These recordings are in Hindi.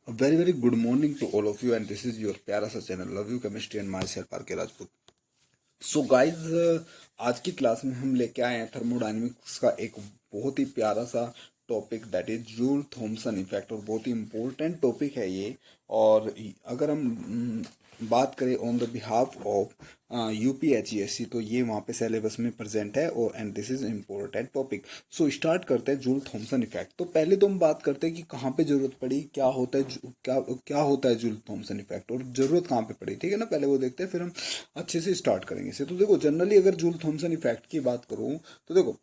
A very very good morning to all of you, and this is your प्यारा सा channel love you chemistry and myself R K Rajput. So guys, आज की क्लास में हम लेके आए हैं थर्मोडायनेमिक्स का एक बहुत ही प्यारा सा topic, that is Joule Thomson effect. और बहुत ही इम्पोर्टेंट टॉपिक है ये। और अगर हम बात करें ऑन द बिहाफ ऑफ यूपीएचईएससी, तो ये वहाँ पे सिलेबस में प्रेजेंट है और and this is important topic. So start करते हैं जूल थॉमसन इफेक्ट। तो पहले तो हम बात करते हैं कि कहाँ पे जरूरत पड़ी, क्या होता है, क्या होता है जूल थॉमसन इफेक्ट और जरूरत कहाँ पे पड़ी। ठीक है ना, पहले वो देखते हैं, फिर हम अच्छे से स्टार्ट करेंगे इसे। तो देखो, जनरली अगर जूल थॉमसन इफेक्ट की बात करूँ तो देखो,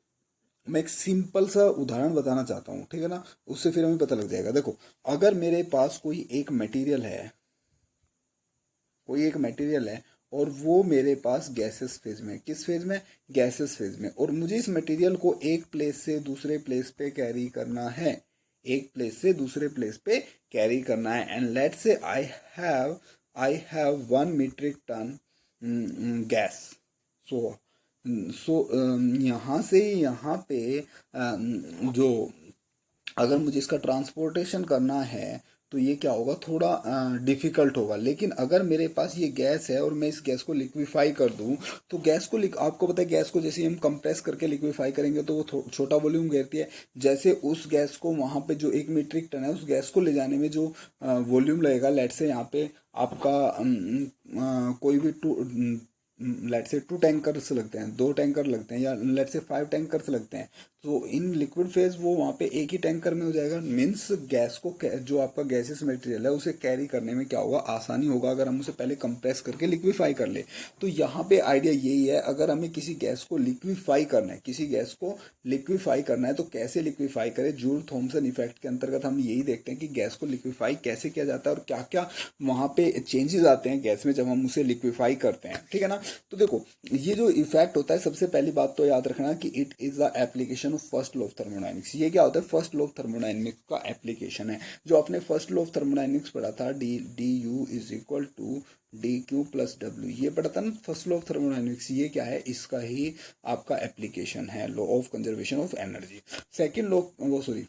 मैं एक सिंपल सा उदाहरण बताना चाहता हूँ, ठीक है ना, उससे फिर हमें पता लग जाएगा। देखो, अगर मेरे पास कोई एक मटेरियल है और वो मेरे पास गैसेस फेज में, किस फेज में, गैसेस फेज में, और मुझे इस मटेरियल को एक प्लेस से दूसरे प्लेस पे कैरी करना है, एक प्लेस से दूसरे प्लेस पे कैरी करना है। And let's say I have 1 metric ton gas. So यहाँ से यहाँ पे जो, अगर मुझे इसका ट्रांसपोर्टेशन करना है तो ये क्या होगा, थोड़ा डिफिकल्ट होगा। लेकिन अगर मेरे पास ये गैस है और मैं इस गैस को लिक्विफाई कर दूं, तो आपको पता है, गैस को जैसे हम कंप्रेस करके लिक्विफाई करेंगे तो वो छोटा वॉल्यूम घेरती है। जैसे उस गैस को वहां पे जो 1 मीट्रिक टन है, उस गैस को ले जाने में जो वॉल्यूम लगेगा, लेट से यहाँ पे आपका कोई भी लेट से 2 टैंकर्स लगते हैं, 2 टैंकर लगते हैं, या लेट से 5 टैंकर्स लगते हैं, तो इन लिक्विड फेज वो वहाँ पे एक ही टैंकर में हो जाएगा। मीन्स गैस को जो आपका गैसेस मटेरियल है उसे कैरी करने में क्या होगा, आसानी होगा, अगर हम उसे पहले कंप्रेस करके लिक्विफाई कर ले। तो यहाँ पे आइडिया यही है, अगर हमें किसी गैस को लिक्विफाई करना है, तो कैसे लिक्विफाई करें। जूल थॉमसन इफेक्ट के अंतर्गत हम यही देखते हैं कि गैस को लिक्विफाई कैसे किया जाता है और क्या क्या वहाँ पे चेंजेस आते हैं गैस में जब हम उसे लिक्विफाई करते हैं। ठीक है ना, तो देखो, ये जो इफेक्ट होता है, सबसे पहली बात तो याद रखना कि it is the application of first law of thermodynamics. ये क्या होता है, फर्स्ट लॉ ऑफ थर्मोडायनेमिक्स का एप्लीकेशन है। जो आपने फर्स्ट लॉ ऑफ थर्मोडायनेमिक्स पढ़ा था, D U is equal to D Q plus W, ये पढ़ा था ना फर्स्ट लॉ ऑफ थर्मोडायनेमिक्स। ये क्या है, इसका ही आपका एप्लीकेशन है, law of conservation of energy. Second law, वो सॉरी,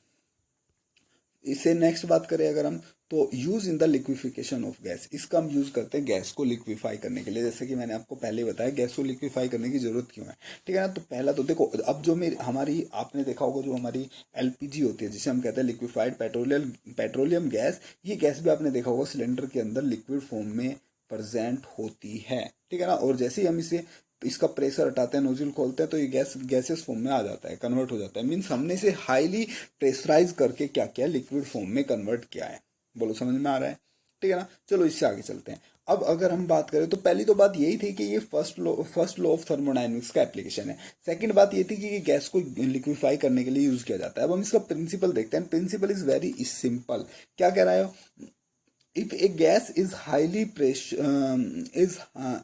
इससे नेक्स्ट बात करें अगर हम, तो use in the liquefaction of gas, इसका हम यूज करते हैं गैस को लिक्विफाई करने के लिए। जैसे कि मैंने आपको पहले बताया, गैस को लिक्विफाई करने की जरूरत क्यों है। ठीक है ना, तो पहला तो देखो, अब जो मेरी हमारी, आपने देखा होगा, जो हमारी एलपीजी होती है, जिसे हम कहते हैं लिक्विफाइड पेट्रोलियम गैस, ये गैस भी आपने देखा होगा सिलेंडर के अंदर लिक्विड फॉर्म में प्रेजेंट होती है। ठीक है ना, और जैसे ही हम इसका प्रेशर हटाते हैं, नोजल खोलते हैं, तो ये गैसेस फॉर्म में आ जाता है, कन्वर्ट हो जाता है। मीन्स हमने इसे हाईली प्रेशराइज करके क्या किया, लिक्विड फॉर्म में कन्वर्ट किया है। बोलो, समझ में आ रहा है। ठीक है ना, चलो इससे आगे चलते हैं। अब अगर हम बात करें, तो पहली तो बात यही थी कि ये फर्स्ट लॉ ऑफ थर्मोडायनेमिक्स का एप्लीकेशन है। सेकंड बात ये थी कि ये गैस को लिक्विफाई करने के लिए यूज किया जाता है। अब हम इसका प्रिंसिपल देखते हैं। Principle is very simple. क्या कह रहा है, if a gas is highly pressure is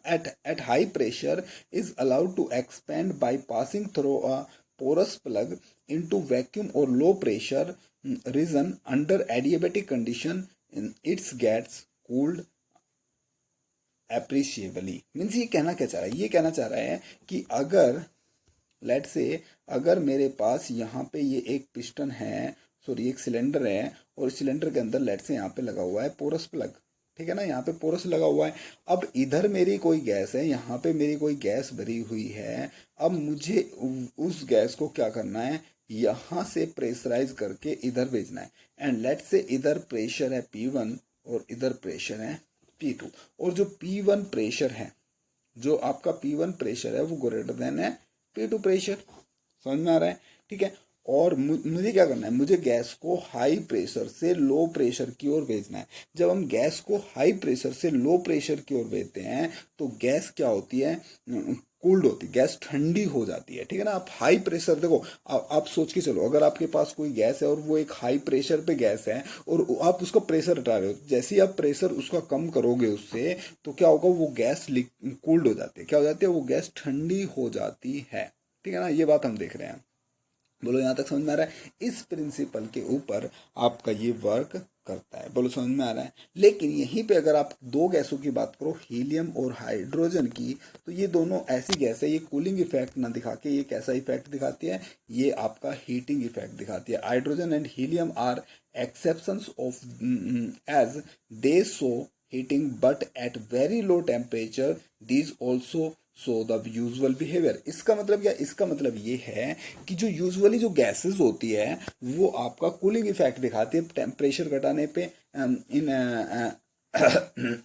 at high pressure is allowed to expand by passing through a porous plug into vacuum or low pressure region under adiabatic condition, its gets cooled appreciably। Means ये कहना क्या चाह रहा है, ये कहना चाह रहा है कि अगर लेट से, अगर मेरे पास यहाँ पे ये एक पिस्टन है, सॉरी एक सिलेंडर है, और सिलेंडर के अंदर लेट से यहाँ पे लगा हुआ है पोरस प्लग। ठीक है ना, यहाँ पे पोरस लगा हुआ है। अब इधर मेरी कोई गैस है, यहाँ पे मेरी कोई गैस भरी हुई है। अब मुझे उस गैस को क्या करना है, यहाँ से प्रेशराइज करके इधर भेजना है। एंड लेट से इधर प्रेशर है P1 और इधर प्रेशर है P2। और जो P1 प्रेशर है, जो आपका P1 प्रेशर है, वो ग्रेटर देन है P2 प्रेशर। समझ में आ रहा है। ठीक है, और मुझे क्या करना है, मुझे गैस को हाई प्रेशर से लो प्रेशर की ओर भेजना है। जब हम गैस को हाई प्रेशर से लो प्रेशर की ओर भेजते हैं, तो गैस क्या होती है, कूल्ड होती है, गैस ठंडी हो जाती है। ठीक है ना, आप हाई प्रेशर देखो, आप सोच के चलो, अगर आपके पास कोई गैस है और वो एक हाई प्रेशर पे गैस है और आप उसका प्रेशर हटा रहे हो, जैसे ही आप प्रेशर उसका कम करोगे उससे, तो क्या होगा, वो गैस कूल्ड हो जाती है। क्या हो जाती है, वो गैस ठंडी हो जाती है। ठीक है ना, ये बात हम देख रहे हैं। बोलो, यहाँ तक समझ में आ रहा है। इस प्रिंसिपल के ऊपर आपका ये वर्क करता है। बोलो, समझ में आ रहा है। लेकिन यहीं पे अगर आप दो गैसों की बात करो, हीलियम और हाइड्रोजन की, तो ये दोनों ऐसी गैस है, ये कूलिंग इफेक्ट ना दिखा के ये कैसा इफेक्ट दिखाती है, ये आपका हीटिंग इफेक्ट दिखाती है। Hydrogen and helium are exceptions of as they show heating but at very low temperature these also show the usual behavior। इसका मतलब क्या, इसका मतलब ये है कि जो यूजुअली जो गैसेस होती है वो आपका कूलिंग इफेक्ट दिखाती है टेम्परेचर घटाने पे इन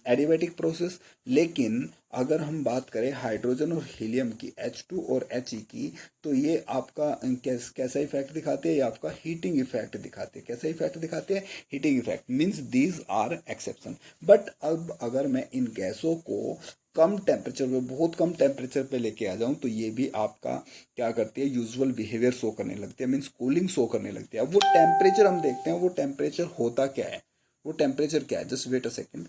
एडियाबैटिक प्रोसेस। लेकिन अगर हम बात करें हाइड्रोजन और हीलियम की, H2 और He की, तो ये आपका कैसा इफेक्ट दिखाते हैं, ये आपका हीटिंग इफेक्ट दिखाते हैं। कैसा इफेक्ट दिखाते हैं? Heating effect. Means these are exception. But अब अगर मैं इन गैसों को कम टेम्परेचर पे, बहुत कम टेम्परेचर पे लेके आ जाऊं तो ये भी आपका क्या करती है, यूजुअल बिहेवियर शो करने लगती है, मीन्स कूलिंग शो करने लगती है। अब वो टेम्परेचर हम देखते हैं, वो टेम्परेचर होता क्या है, वो टेम्परेचर क्या है, जस्ट वेट अ सेकेंड।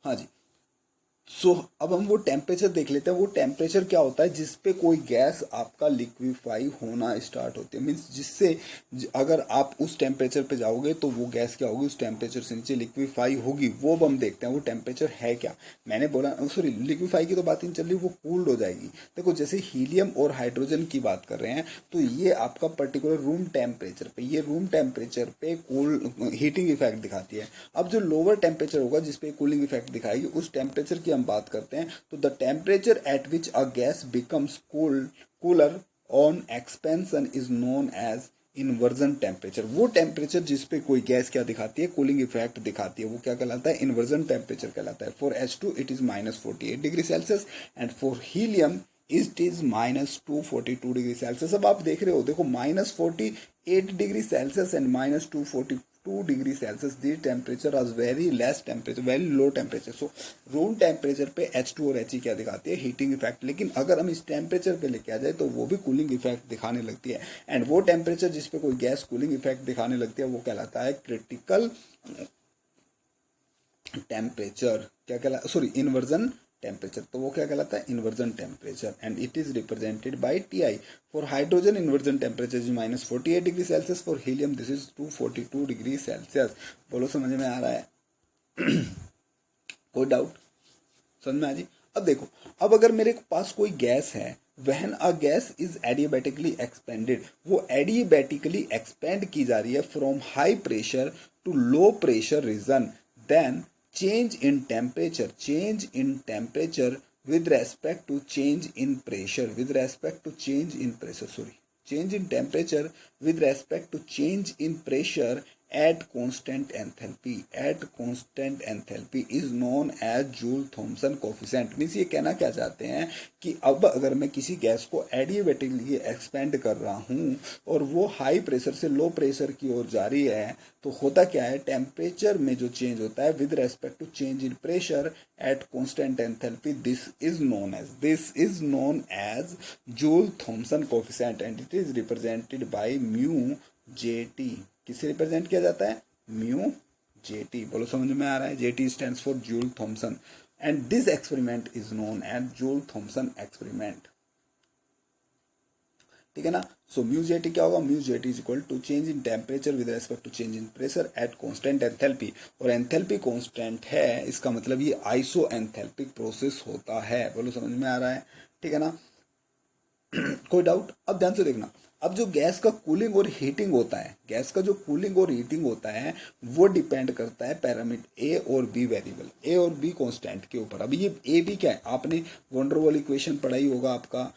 हाँ जी। अब हम वो टेम्परेचर देख लेते हैं। वो टेम्परेचर क्या होता है जिसपे कोई गैस आपका लिक्विफाई होना स्टार्ट होती है, मीन्स जिससे अगर आप उस टेम्परेचर पे जाओगे तो वो गैस क्या होगी, उस टेम्परेचर से नीचे लिक्विफाई होगी। वो अब हम देखते हैं वो टेम्परेचर है क्या। मैंने बोला, सॉरी, लिक्विफाई की तो बात ही नहीं चल रही, वो कूल्ड हो जाएगी। देखो जैसे हीलियम और हाइड्रोजन की बात कर रहे हैं तो ये आपका पर्टिकुलर रूम टेम्परेचर पे, ये रूम टेम्परेचर पे कूल हीटिंग इफेक्ट दिखाती है। अब जो लोअर टेम्परेचर होगा जिसपे कूलिंग इफेक्ट दिखाएगी, उस टेम्परेचर की हम बात करते हैं तो the temperature at which a gas becomes cooler on expansion is known as inversion temperature. वो टेम्परेचर जिसपे कोई गैस क्या दिखाती है, कूलिंग इफेक्ट दिखाती है, वो क्या कहलाता है, इन्वर्जन टेम्परेचर कहलाता है। For H2 it is -48 degree Celsius and for helium it is -242 degree Celsius. अब आप देख रहे हो, देखो -48 degree Celsius and -242 degree Celsius, this temperature are very less temperature, very low temperature. So room temperature पे H2 और He क्या दिखाती है, हीटिंग इफेक्ट। लेकिन अगर हम इस टेम्परेचर पे लेके आ जाए तो वो भी कूलिंग इफेक्ट दिखाने लगती है। एंड वो टेम्परेचर जिसपे कोई गैस कूलिंग इफेक्ट दिखाने लगती है वो कहलाता है क्रिटिकल टेम्परेचर। क्या कहला, सॉरी, इन्वर्जन टेम्परेचर। तो वो क्या कहलाता है, inversion temperature. And it is represented bye Ti। For hydrogen inversion temperature is -48 degree Celsius, for helium this is 242 degree Celsius. बोलो समझ में आ रहा है? कोई डाउट? समझ में आ जी? अब देखो, अब अगर मेरे पास कोई गैस है, when a gas is adiabatically expanded, वो एडियाबैटिकली एक्सपेंड की जा रही है from high pressure to low pressure region, then change in temperature with respect to change in pressure, change in temperature with respect to change in pressure at constant enthalpy is known as Joule-Thomson coefficient। Means ये कहना क्या चाहते हैं कि अब अगर मैं किसी गैस को एडियाबैटिकली एक्सपेंड कर रहा हूँ और वो हाई प्रेशर से लो प्रेशर की ओर जा रही है, तो होता क्या है, टेम्परेचर में जो चेंज होता है with respect to change in pressure at constant enthalpy, this is known as Joule Thomson coefficient and it is represented by mu JT. किससे रिप्रेजेंट किया जाता है, म्यू जेटी। बोलो समझ में आ रहा है? JT stands for Joule Thomson and this experiment is known as Joule Thomson experiment. ठीक है ना? सो म्यू जेटी क्या होगा, mu JT is equal to change in temperature with respect to change in pressure at constant enthalpy. और एंथैल्पी कांस्टेंट है, इसका मतलब ये आइसो एंथैल्पिक प्रोसेस होता है। बोलो समझ में आ रहा है? ठीक है ना? कोई डाउट? अब ध्यान से देखना, अब जो गैस का कूलिंग और हीटिंग होता है, गैस का जो कूलिंग और हीटिंग होता है वो डिपेंड करता है पैरामीटर ए और बी वेरिएबल, ए और बी कांस्टेंट के ऊपर। अब ये ए बी क्या है, आपने वंडर वॉल इक्वेशन पढ़ा ही होगा आपका,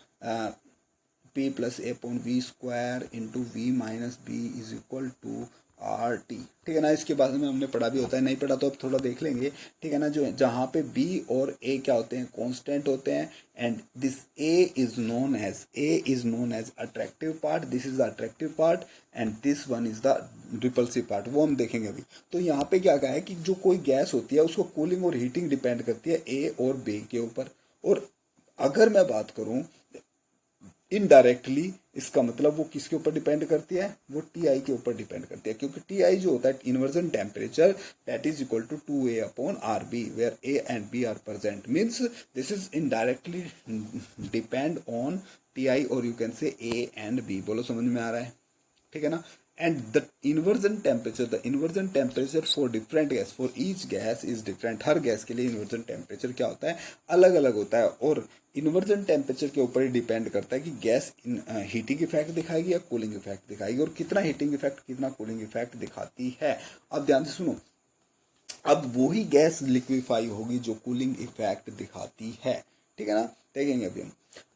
P+A/V² into V minus B is equal to RT। ठीक है ना? इसके बाद में हमने पढ़ा भी होता है, नहीं पढ़ा तो अब थोड़ा देख लेंगे। ठीक है ना? जो जहाँ पे B और A क्या होते हैं, कांस्टेंट होते हैं। And this A is known as attractive part, this is the attractive part and this one is the repulsive part. वो हम देखेंगे अभी। तो यहाँ पे क्या कहा है कि जो कोई गैस होती है उसको कूलिंग और हीटिंग डिपेंड करती है A और B के ऊपर। और अगर मैं बात करूँ इनडायरेक्टली, इसका मतलब वो किसके ऊपर डिपेंड करती है, वो Ti के ऊपर डिपेंड करती है। क्योंकि Ti जो होता है inversion temperature, that is equal to 2A/RB where A and B are present, means this is indirectly depend on Ti और you can say A and B। बोलो समझ में आ रहा है? ठीक है ना? and the inversion temperature for different gas, for each gas is different. Her gas के लिए इन्वर्जन टेम्परेचर क्या होता है, अलग अलग होता है, और इन्वर्जन टेम्परेचर के ऊपर ही डिपेंड करता है कि गैस हीटिंग इफेक्ट दिखाएगी या कूलिंग इफेक्ट दिखाएगी, और कितना हीटिंग इफेक्ट कितना कूलिंग इफेक्ट दिखाती है। अब ध्यान से सुनो, अब वही गैस लिक्विफाई होगी जो कूलिंग इफेक्ट दिखाती है, ठीक है ना, देखेंगे अभी हम।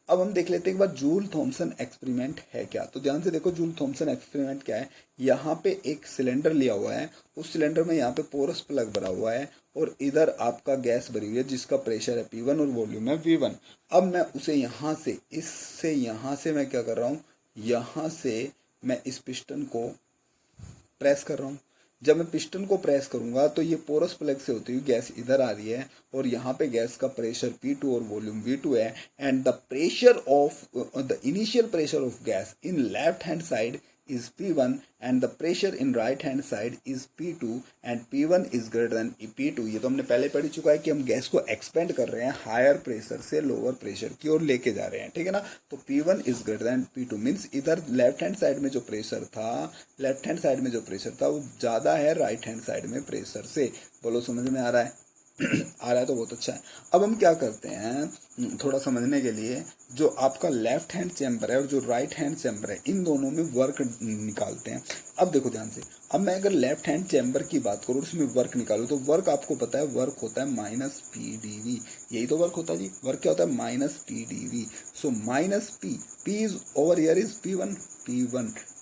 अब हम देख लेते हैं एक बार जूल थॉमसन एक्सपेरिमेंट है क्या। तो ध्यान से देखो जूल थॉमसन एक्सपेरिमेंट क्या है। यहाँ पे एक सिलेंडर लिया हुआ है, उस सिलेंडर में यहाँ पे पोरस प्लग भरा हुआ है, और इधर आपका गैस भरी हुई है जिसका प्रेशर है P1 और वॉल्यूम है V1। अब मैं उसे यहाँ से, इससे यहाँ से मैं क्या कर रहा हूँ, यहाँ से मैं इस पिस्टन को प्रेस कर रहा हूँ। जब मैं पिस्टन को प्रेस करूंगा तो ये पोरस प्लग से होती हुई गैस इधर आ रही है, और यहाँ पे गैस का प्रेशर P2 और वॉल्यूम V2 है, and the pressure of the initial pressure of gas in left hand side is P1 and the pressure in right hand side is P2 and P1 is greater than P2। ये तो हमने पहले पढ़ चुका है कि हम गैस को एक्सपेंड कर रहे हैं हायर प्रेशर से लोअर प्रेशर की ओर लेके जा रहे हैं, ठीक है ना। तो P1 is greater than P2 means इधर लेफ्ट हैंड साइड में जो प्रेशर था, लेफ्ट हैंड साइड में जो प्रेशर था वो ज़्यादा है राइट हैंड साइड में प्रेशर से। बोलो समझ में आ रहा है? आ रहा है तो बहुत अच्छा है। अब हम क्या करते हैं, थोड़ा समझने के लिए, जो आपका लेफ्ट हैंड चैम्बर है और जो राइट हैंड चैम्बर है, इन दोनों में वर्क निकालते हैं। अब देखो ध्यान से, अब मैं अगर लेफ्ट हैंड चैम्बर की बात करूँ, उसमें वर्क निकालूँ, तो वर्क आपको पता है, वर्क होता है माइनस PdV। यही तो वर्क होता है जी, वर्क क्या होता है, minus PdV। So minus P is over here is P1,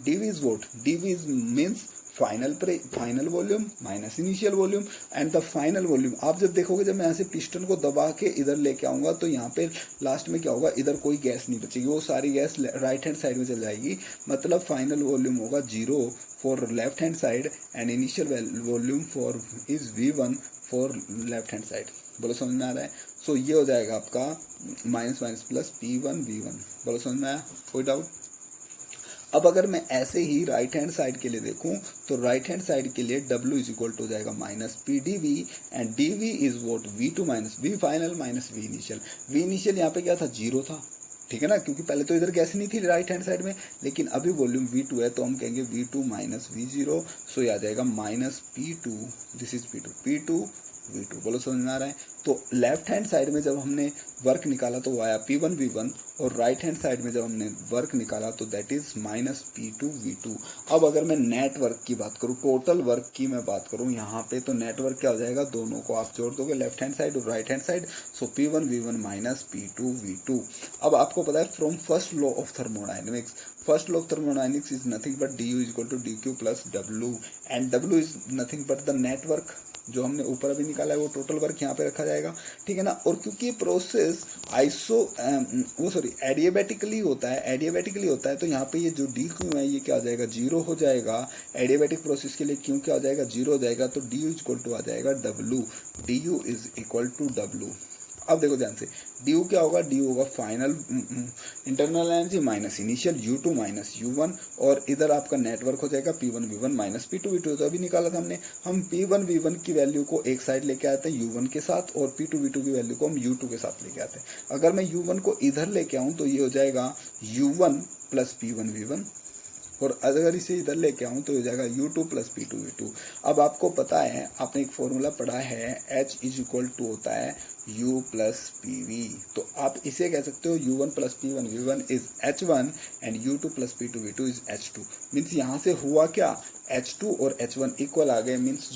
dV is what, dV is means final volume minus initial volume, and the final volume. आप जब देखोगे, जब मैं यहाँ से पिस्टन को दबा के इधर लेके आऊंगा तो यहाँ पे लास्ट में क्या होगा, इधर कोई गैस नहीं बचेगी, वो सारी गैस राइट हैंड साइड में चल जाएगी। मतलब फाइनल वॉल्यूम होगा 0 for left hand side and initial volume for is V1 for left hand side. बोलो समझ में आ रहा है? सो ये हो जाएगा आपका minus minus plus P1 V1। बोलो समझ में आया? कोई डाउट? अब अगर मैं ऐसे ही राइट हैंड साइड के लिए देखूं, तो राइट हैंड साइड के लिए W इज इक्वल टू हो जाएगा minus PdV, and dV is what, V2 minus V final minus V initial. V initial यहाँ पे क्या था, 0 था, ठीक है ना, क्योंकि पहले तो इधर गैस नहीं थी राइट हैंड साइड में, लेकिन अभी वॉल्यूम V2 है, तो हम कहेंगे V2 माइनस V0। सो ये आ जाएगा minus P2, this is P2 V2। बोलो समझ में आ रहा है? तो लेफ्ट हैंड साइड में जब हमने वर्क निकाला तो वो आया P1 V1, और राइट हैंड साइड में जब हमने वर्क निकाला तो that is minus P2 V2। अब अगर मैं नेट वर्क की बात करूँ, टोटल वर्क की मैं बात करूँ यहाँ पे, तो नेटवर्क क्या हो जाएगा, दोनों को आप जोड़ दोगे, लेफ्ट हैंड साइड और right hand side. So P1 V1 minus P2 V2। अब आपको पता है from first law of thermodynamics, first law of thermodynamics is nothing but du is equal to dq plus W, and W is nothing but the network. जो हमने ऊपर अभी निकाला है वो टोटल वर्क यहाँ पे रखा जाएगा, ठीक है ना। और क्योंकि ये प्रोसेस एडियाबैटिकली होता है, तो यहाँ पे ये जो डी क्यू है ये क्या हो जाएगा, 0 हो जाएगा। एडियाबैटिक प्रोसेस के लिए क्यों क्या हो जाएगा, 0 हो जाएगा। तो D U is equal to आ जाएगा W, D U is equal to W। अब देखो ध्यान से, डी क्या होगा, डी होगा final internal energy minus initial U2 minus U1, और इधर आपका नेटवर्क हो जाएगा P1 V1 minus P2 V2। तो अभी निकाला था हमने, हम P1 V1 की वैल्यू को एक साइड लेके आते हैं U1 के साथ, और P2 V2 की वैल्यू को हम U2 के साथ लेके आते हैं। अगर मैं U1 को इधर लेके आऊँ तो ये हो जाएगा U1 प्लस P1 V1, और अगर इसे इधर लेके आऊँ तो हो जाएगा U2 प्लस P2 V2। अब आपको पता है, आपने एक फॉर्मूला पढ़ा है, H इज इक्वल टू होता है U प्लस PV। तो आप इसे कह सकते हो U1 plus P1 V1 is H1 and U2 plus P2 V2 is H2। Means यहाँ से हुआ क्या, H2 और H1 इक्वल आ गए। मीन्स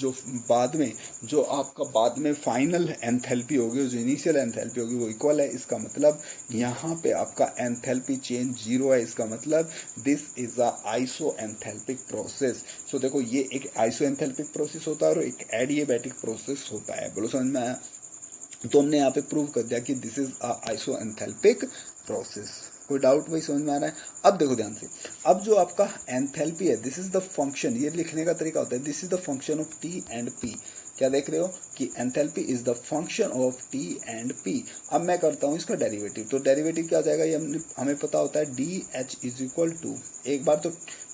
जो आपका बाद में फाइनल एंथैल्पी होगी, जो इनिशियल एंथैल्पी होगी वो इक्वल है। इसका मतलब यहाँ पे आपका एंथैल्पी चेंज 0 है। इसका मतलब this is a isoenthalpic process. So देखो, ये एक आइसो एंथैल्पिक प्रोसेस होता है और एक एडियाबैटिक प्रोसेस होता है। बोलो समझ में आया? तो हमने यहाँ पे प्रूव कर दिया कि this is a isoenthalpic process. कोई डाउट वही समझ में आ रहा है? अब देखो ध्यान से, अब जो आपका एंथैल्पी है, दिस इज द फंक्शन, ये लिखने का तरीका होता है, this is the function of T and P। क्या देख रहे हो कि enthalpy is the function of T and P। अब मैं करता हूँ इसका डेरिवेटिव, तो डेरिवेटिव क्या हो जाएगा, ये हमें पता होता है DH इज इक्वल टू, एक बार तो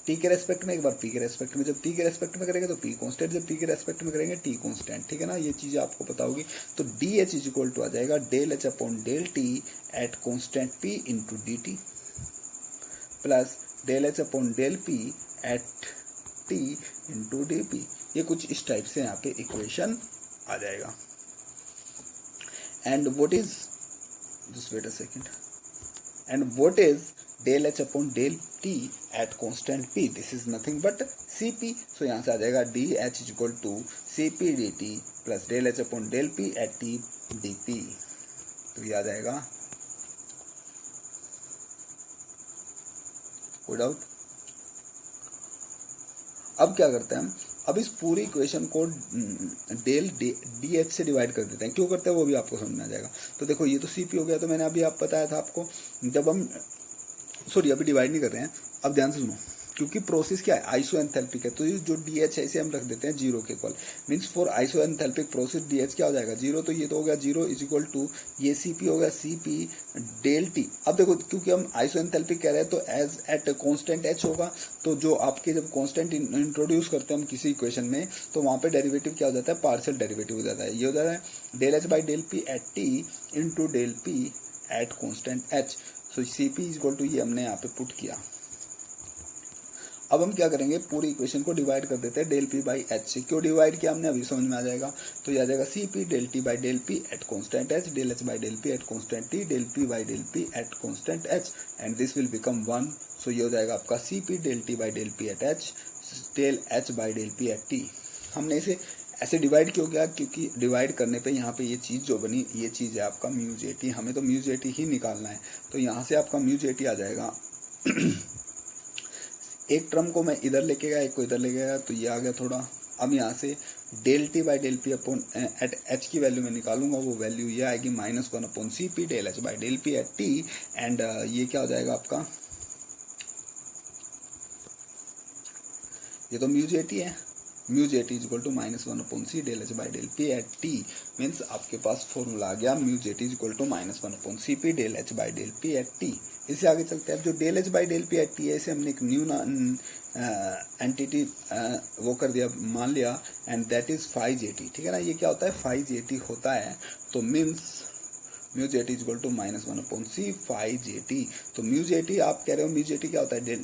T के रेस्पेक्ट में, एक बार P के रेस्पेक्ट में। जब T के रेस्पेक्ट में करेंगे तो P कांस्टेंट, जब P के रेस्पेक्ट में करेंगे T कांस्टेंट, ठीक है ना। ये चीज़ें आपको पता होगी। तो DH इज इक्वल टू आ जाएगा del H upon del T at constant P into dt plus del H upon del P at T into D P. ये कुछ इस टाइप से यहाँ पे इक्वेशन आ जाएगा। And what is, just wait a second, and what is del H upon del T at constant P, this is nothing but C P. So यहाँ से आ जाएगा D H is equal to C P D T plus del H upon del P at T D P. तो ये आ जाएगा, कोई डाउट? अब क्या करते हैं हम, अब इस पूरी इक्वेशन को डेल डी एच से डिवाइड कर देते हैं। क्यों करते हैं वो भी आपको समझ में आ जाएगा। तो देखो ये तो सी पी हो गया, तो मैंने अभी आप बताया था आपको, जब हम सॉरी अभी डिवाइड नहीं कर रहे हैं, अब ध्यान से सुनो, क्योंकि प्रोसेस क्या है, आइसो एंथैल्पिक है, तो ये जो डी एच है इसे हम रख देते हैं जीरो के equal. Means for isoenthalpic process D H क्या हो जाएगा, जीरो। तो ये तो हो गया जीरो इज इक्वल टू ये सी पी हो गया सी पी डेल टी। अब देखो क्योंकि हम आइसो एंथैल्पिक कह रहे हैं तो एज एट कॉन्स्टेंट एच होगा। तो जो आपके जब कॉन्स्टेंट इंट्रोड्यूस करते हैं हम किसी इक्वेशन में, तो वहाँ पे डेरिवेटिव क्या हो जाता है, पार्शियल डेरिवेटिव हो जाता है। ये हो जाता है del H by del P at T into del P at constant H. So C P is equal to ये हमने यहाँ पे पुट किया। अब हम क्या करेंगे, पूरी इक्वेशन को डिवाइड कर देते हैं डेल पी बाई एच से। क्यों डिवाइड किया हमने अभी समझ में आ जाएगा। तो ये आ जाएगा C P del T by del P at constant H, del H by del P at constant T, del P by del P at constant H, and this will become 1। So ये हो जाएगा आपका C P del T by del P at H, del H by del P at T. हमने इसे ऐसे डिवाइड क्यों किया, क्योंकि डिवाइड करने पे यहाँ पे ये चीज़ जो बनी, ये चीज़ है आपका म्यू जे टी। हमें तो म्यू जे टी ही निकालना है, तो यहाँ से आपका म्यू जे टी आ जाएगा। एक टर्म को मैं इधर लेके गया, एक को इधर लेके गया, तो ये आ गया थोड़ा। अब यहाँ से del T by del P upon at H की वैल्यू मैं निकालूंगा, वो वैल्यू ये आएगी -1 upon C P del H by del P at T. And ये क्या हो जाएगा आपका, ये तो म्यू जे टी है, mu J T is equal to -1 upon C del H by del P at T. Means आपके पास फॉर्मूला आ गया mu J T is equal to -1 upon C P del H by del P at T. इससे आगे चलते हैं। अब जो del H by del P at T है, इसे हमने एक न्यू एंटिटी वो कर दिया, मान लिया, एंड दैट इज 5 ठीक है ना। ये क्या होता है, 5 होता है। तो means mu J T is equal to -1 upon C 5 तो म्यू जे टी आप कह रहे हो, म्यू जे टी क्या होता है,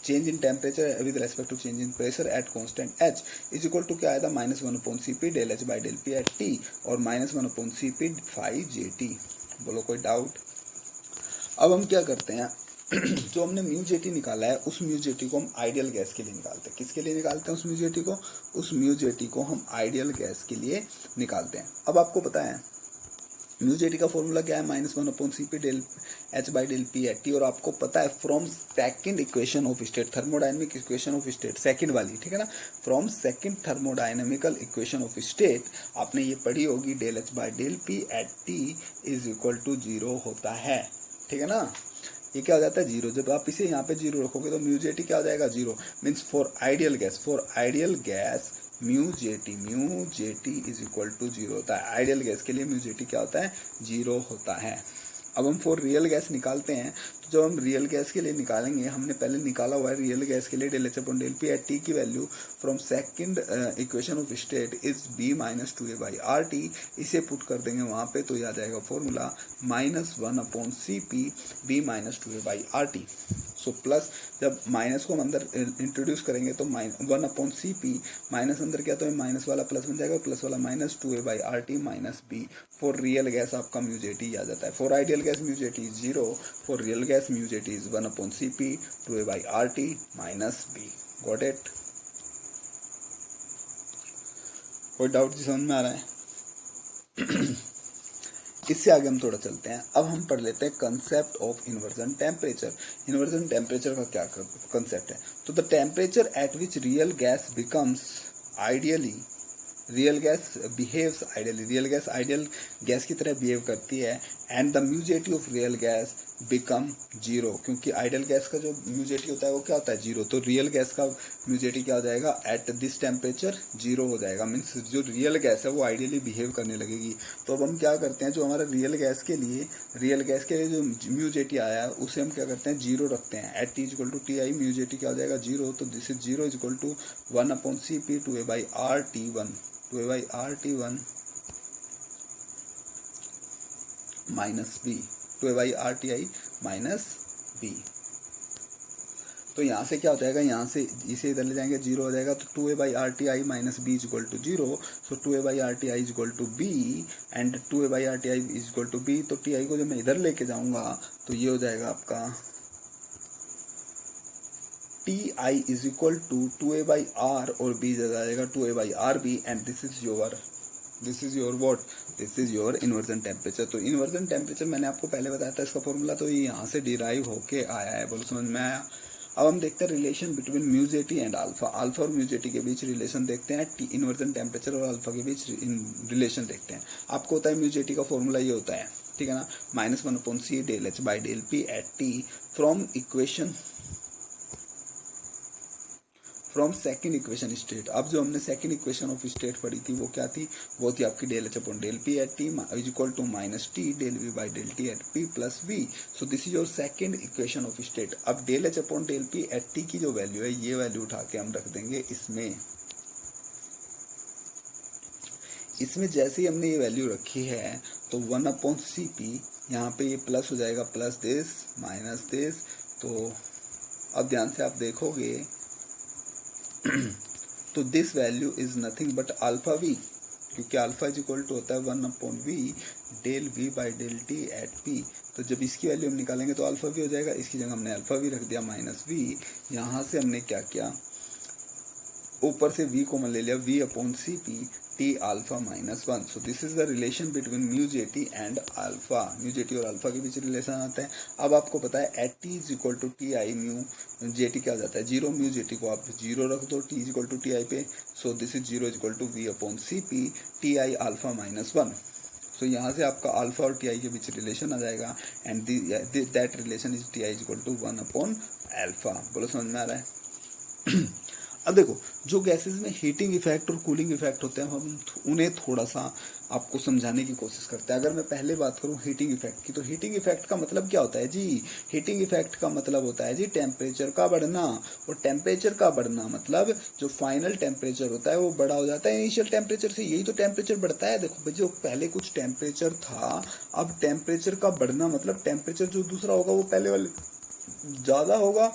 change in temperature with respect to change in pressure at constant H is equal to क्या आया था, -1 upon C P del H by del P at T, और -1 अपॉन सी पी 5 बोलो कोई डाउट? अब हम क्या करते हैं, जो हमने म्यू जे टी निकाला है, उस म्यू जे टी को हम आइडियल गैस के लिए निकालते हैं। किसके लिए निकालते हैं उस म्यू जे टी को, उस म्यू जे टी को हम आइडियल गैस के लिए निकालते हैं। अब आपको पता है म्यू जे टी का फॉर्मूला क्या है, -1 upon C P del H by del P at T. और आपको पता है from second equation of state, thermodynamic equation of state, second वाली, ठीक है ना, from second thermodynamical equation of state आपने ये पढ़ी होगी, del H by del P at T is equal to 0 होता है, ठीक है ना। ये क्या हो जाता है, 0। जब आप इसे यहाँ पे 0 रखोगे तो म्यू जे टी क्या हो जाएगा, 0। Means for ideal gas mu J T is equal to 0 होता है। आइडियल गैस के लिए म्यू जे टी क्या होता है, 0 होता है। अब हम फॉर रियल गैस निकालते हैं, तो जब हम रियल गैस के लिए निकालेंगे, हमने पहले निकाला हुआ है रियल गैस के लिए del H upon del P at T की value from second equation of state is B -2a by R T. इसे पुट कर देंगे वहाँ पे, तो ये आ जाएगा formula -1 upon C P B -2a by R T. So plus जब माइनस को हम अंदर इंट्रोड्यूस करेंगे तो 1 अपॉन सी पी, माइनस अंदर क्या, तो माइनस वाला प्लस बन जाएगा, प्लस वाला -2a by R T minus B. For real gas आपका म्यू जे टी आ जाता है। For ideal gas mu J T is 0, for real gas mu J T is 1 upon C P 2a by R T minus B. Got it? कोई डाउट समझ में आ रहा है? इससे आगे हम थोड़ा चलते हैं। अब हम पढ़ लेते हैं concept of inversion temperature. Inversion temperature का क्या कंसेप्ट है, तो the temperature at which real gas becomes ideally, real gas behaves ideally, real gas ideal gas की तरह बिहेव करती है, and the mu J T of real gas become 0, क्योंकि आइडियल गैस का जो म्यू जे टी होता है वो क्या होता है, 0। तो रियल गैस का म्यू जे टी क्या हो जाएगा, एट दिस टेम्परेचर 0 हो जाएगा। मीन्स जो रियल गैस है वो आइडियली बिहेव करने लगेगी। तो अब हम क्या करते हैं, जो हमारा रियल गैस के लिए जो म्यू जे टी आया है उसे हम क्या करते हैं, 0 रखते हैं। At T equal to T i, mu J T क्या हो जाएगा, 0। तो this is 0 equal to 1 upon C P 2a by R T 1, 2a by R T 1 minus B, 2a by R T i minus B. तो यहाँ से क्या हो जाएगा, यहाँ से इसे इधर ले जाएंगे, जीरो हो जाएगा, तो 2a/RTi minus B is equal to zero. So 2a/RTi is equal to B and 2a/RTi is equal to B. तो टी आई को जब मैं इधर लेके जाऊंगा तो ये हो जाएगा आपका T I is equal to 2a/r और b इधर आ जाएगा 2a/RB and this is your what, this is your inversion temperature. तो इन्वर्जन टेम्परेचर मैंने आपको पहले बताया था इसका फॉर्मूला, तो ये यहाँ से डिराइव होके आया है, बोलो समझ में आया। अब हम देखते हैं relation between mu J T and alpha. Alpha और म्यूजेटी के बीच रिलेशन देखते हैं, इन्वर्जन टेम्परेचर और अल्फा के बीच रिलेशन देखते हैं। आपको होता है म्यूजेटी का फॉर्मूला ये होता है, ठीक है ना, -1/c del h by del p at t from second equation state. अब जो हमने सेकेंड इक्वेशन ऑफ स्टेट पढ़ी थी वो क्या थी, वो थी आपकी del H upon del P at T is equal to minus T del V by del T at P plus V. So this is your second equation of state. अब del H upon del P at T की जो वैल्यू है ये वैल्यू उठा के हम रख देंगे इसमें जैसे ही हमने ये वैल्यू रखी है तो 1/CP, यहाँ पे ये प्लस हो जाएगा, प्लस दिस माइनस दिस। तो अब ध्यान से आप देखोगे तो this value is nothing but alpha V, क्योंकि अल्फा इज इक्वल टू होता है 1/V del V by del T at P. तो जब इसकी वैल्यू हम निकालेंगे तो अल्फा वी हो जाएगा, इसकी जगह हमने अल्फा वी रख दिया माइनस वी। यहाँ से हमने क्या किया, ऊपर से v कॉमन ले लिया, v/CP T alpha -1। So this is the relation between mu J T and alpha. Mu J T और अल्फा के बीच रिलेशन आता है। अब आपको पता है at T is equal to T i mu jetty क्या हो जाता है, जीरो। म्यूजेटी को आप जीरो रख दो T is equal to T I पे। So this is zero is equal to v/CP T I alpha -1। सो यहाँ से आपका अल्फा और टी आई के बीच रिलेशन आ जाएगा and that relation is T I is equal to 1/अल्फा। बोलो समझ में आ रहा है। अब देखो, जो गैसेस में हीटिंग इफेक्ट और कूलिंग इफेक्ट होते हैं हम उन्हें थोड़ा सा आपको समझाने की कोशिश करते हैं। अगर मैं पहले बात करूं हीटिंग इफेक्ट की, तो हीटिंग इफेक्ट का मतलब क्या होता है जी, हीटिंग इफेक्ट का मतलब होता है जी टेम्परेचर का बढ़ना। और टेम्परेचर का बढ़ना मतलब जो फाइनल टेम्परेचर होता है वो बड़ा हो जाता है इनिशियल टेम्परेचर से, यही तो टेम्परेचर बढ़ता है। देखो जो पहले कुछ टेम्परेचर था, अब टेम्परेचर का बढ़ना मतलब टेम्परेचर जो दूसरा होगा वो पहले वाले ज़्यादा होगा,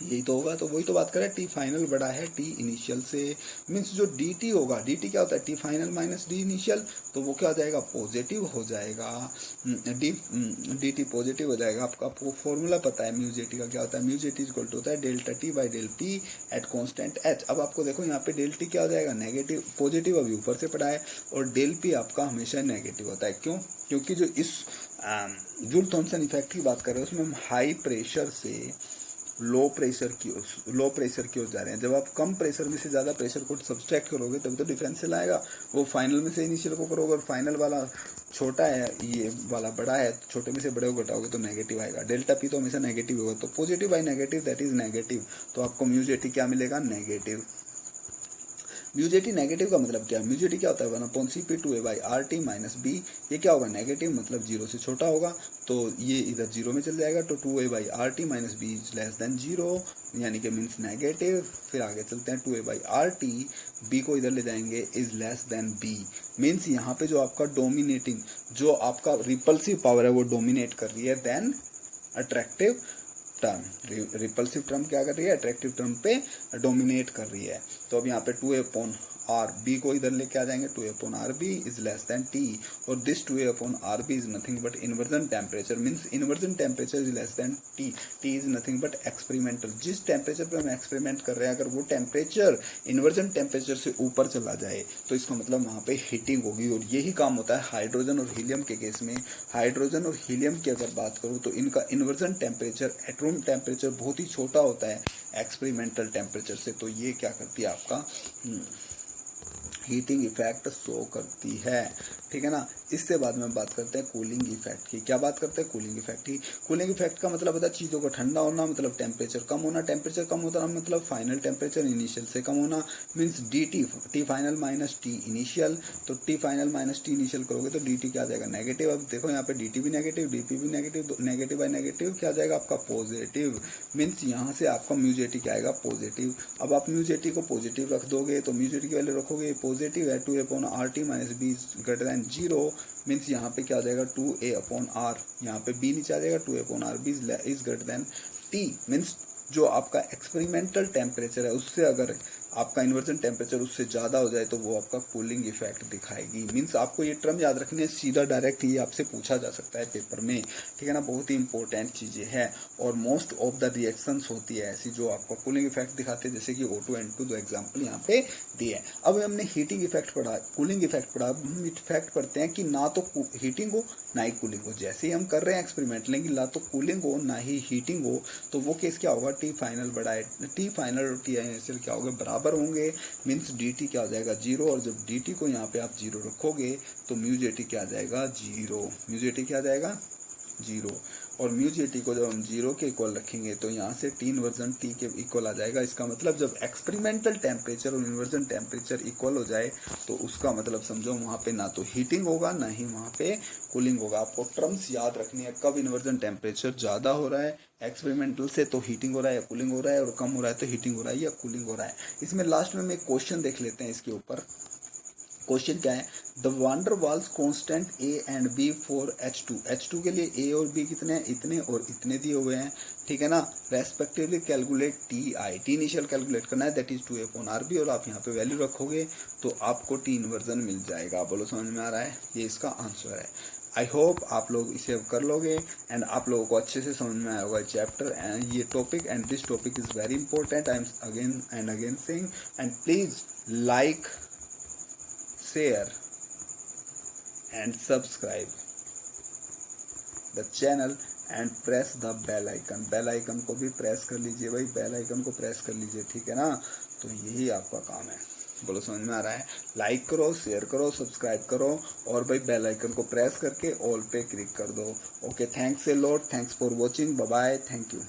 यही तो होगा। तो वही तो बात करें, टी फाइनल बड़ा है टी इनिशियल से, मीन्स जो डी टी होगा, डी टी क्या होता है, T final minus D initial, तो वो क्या हो जाएगा, पॉजिटिव हो जाएगा। डी टी पॉजिटिव हो जाएगा। आपको फॉर्मूला पता है म्यूजेटी का क्या होता है, म्यूजेटी इक्वल टू होता है delta T by del P at constant H. अब आपको देखो यहाँ पे डेल टी क्या हो जाएगा, नेगेटिव, पॉजिटिव अभी ऊपर से पढ़ा है, और डेल पी आपका हमेशा नेगेटिव होता है। क्यों, क्योंकि जो इस जूल थॉमसन इफेक्ट की बात कर रहे हैं उसमें हम हाई प्रेशर से लो प्रेशर की ओर जा रहे हैं। जब आप कम प्रेशर में से ज़्यादा प्रेशर को सब्सट्रैक्ट करोगे तभी तो डिफरेंशियल आएगा। वो फाइनल में से इनिशियल को करोगे और फाइनल वाला छोटा है, ये वाला बड़ा है, छोटे में से बड़े को घटाओगे तो नेगेटिव आएगा। डेल्टा पी तो हमेशा नेगेटिव होगा, तो positive by negative that is negative. तो आपको म्यूजेटी क्या मिलेगा, नेगेटिव। म्यूजेटी नेगेटिव का मतलब क्या है, म्यूजेटी क्या होता है 1/CP 2a/RT माइनस बी। ये क्या होगा, नेगेटिव मतलब जीरो से छोटा होगा, तो ये इधर जीरो में चल जाएगा। तो 2a/RT minus B is less than zero, यानी कि मीन्स नेगेटिव। फिर आगे चलते हैं 2a/RT, बी को इधर ले जाएंगे, is less than B. Means यहाँ पे जो आपका डोमिनेटिंग, जो आपका रिपल्सिव पावर है वो डोमिनेट कर रही है than attractive term. Repulsive term क्या कर रही है, अट्रैक्टिव टर्म पे डोमिनेट कर रही है। तो अब यहाँ पे 2a/R b को इधर लेके आ जाएंगे, 2a/R b is less than T, और this 2a/R b is nothing but inversion temperature, means inversion temperature is less than T. T is nothing but experimental, जिस टेम्परेचर पे हम एक्सपेरिमेंट कर रहे हैं अगर वो टेम्परेचर इन्वर्जन टेम्परेचर से ऊपर चला जाए तो इसका मतलब वहाँ पे हीटिंग होगी। और यही काम होता है हाइड्रोजन और हीलियम के केस में। हाइड्रोजन और हीलियम की अगर बात करूँ तो इनका इन्वर्जन टेम्परेचर, एटॉम टेम्परेचर बहुत ही छोटा होता है एक्सपेरिमेंटल टेम्परेचर से। तो ये क्या करती है, आपका हीटिंग इफेक्ट शो करती है, ठीक है ना। इससे बाद में बात करते हैं कूलिंग इफेक्ट की। क्या बात करते हैं, कूलिंग इफेक्ट की। कूलिंग इफेक्ट का मतलब होता है चीज़ों का ठंडा होना, मतलब टेम्परेचर कम होना। टेम्परेचर कम होता है मतलब फाइनल टेम्परेचर इनिशियल से कम होना, means D T final minus T initial. तो T final minus T initial करोगे तो डी टी क्या आ जाएगा, नेगेटिव। अब देखो यहाँ पे डी टी भी नेगेटिव, डी पी भी नेगेटिव, नेगेटिव बाई नेगेटिव क्या आ जाएगा आपका, पॉजिटिव। मीन्स यहाँ से आपका म्यूजेटी क्या आएगा, पॉजिटिव। अब आप म्यूजेटी को पॉजिटिव रख दोगे तो म्यूजेटी की वैल्यू रखोगे पॉजिटिव है, 2a/RT minus B is greater than zero. Means यहाँ पे क्या आ जाएगा, 2a/R, यहाँ पे b नीचे आ जाएगा, 2a/R b is greater then t। Means जो आपका एक्सपेरिमेंटल टेम्परेचर है उससे अगर आपका इन्वर्जन टेम्परेचर उससे ज़्यादा हो जाए तो वो आपका कूलिंग इफेक्ट दिखाएगी। मीन्स आपको ये टर्म याद रखनी है, सीधा डायरेक्ट ये आपसे पूछा जा सकता है पेपर में, ठीक है ना। बहुत ही इंपॉर्टेंट चीज़ें हैं और मोस्ट ऑफ द रिएक्शंस होती है ऐसी जो आपको कूलिंग इफेक्ट दिखाते हैं, जैसे कि O2 N2 दो एग्जाम्पल यहाँ पे दिए हैं। अब हमने हीटिंग इफेक्ट पढ़ा, कूलिंग इफेक्ट पढ़ा। अब हम इफेक्ट पढ़ते हैं कि ना तो हीटिंग हो ना ही कूलिंग हो। जैसे ही हम कर रहे हैं एक्सपेरिमेंट, लेकिन ना तो कूलिंग हो ना ही हीटिंग हो, तो वो केस क्या होगा, टी फाइनल बड़ा है, टी फाइनल और टी इनिशियल क्या होगा, बराबर होंगे। मीन्स डी टी क्या हो जाएगा, जीरो। और जब डी टी को यहाँ पे आप जीरो रखोगे तो म्यू जे टी क्या आ जाएगा, जीरो। म्यू जे टी क्या आ जाएगा, जीरो। और म्यू जे टी को जब हम जीरो के इक्वल रखेंगे तो यहाँ से टी इन्वर्जन टी के इक्वल आ जाएगा। इसका मतलब जब एक्सपेरिमेंटल टेम्परेचर और इन्वर्जन टेम्परेचर इक्वल हो जाए तो उसका मतलब समझो वहाँ पे ना तो हीटिंग होगा ना ही वहाँ पे कूलिंग होगा। आपको टर्म्स याद रखनी है, कब इन्वर्जन टेम्परेचर ज़्यादा हो रहा है एक्सपेरिमेंटल से तो हीटिंग हो रहा है या कूलिंग हो रहा है, और कम हो रहा है तो हीटिंग हो रहा है या कूलिंग हो रहा है। इसमें लास्ट में हम एक क्वेश्चन देख लेते हैं इसके ऊपर। क्वेश्चन क्या है, the van der Waals constant A and B for H2 के लिए ए और बी कितने हैं, इतने और इतने दिए हुए हैं, ठीक है ना। Respectively calculate T I, T initial calculate करना है, दैट इज 2A/RB, और आप यहाँ पे वैल्यू रखोगे तो आपको टी इन्वर्जन मिल जाएगा। बोलो समझ में आ रहा है, ये इसका आंसर है। आई होप आप लोग इसे कर लोगे एंड आप लोगों को अच्छे से समझ में आया होगा चैप्टर एंड ये topic, and this topic is very important. I am again and again saying, and please like, share and subscribe the channel and press the bell icon। Bell icon को भी प्रेस कर लीजिए भाई, बेल आइकन को प्रेस कर लीजिए, ठीक है ना। तो यही आपका काम है। बोलो समझ में आ रहा है, लाइक करो, शेयर करो, सब्सक्राइब करो और भाई बेल आइकन को प्रेस करके ऑल पे क्लिक कर दो। Okay, thanks a lot, thanks for watching, bye bye, thank you.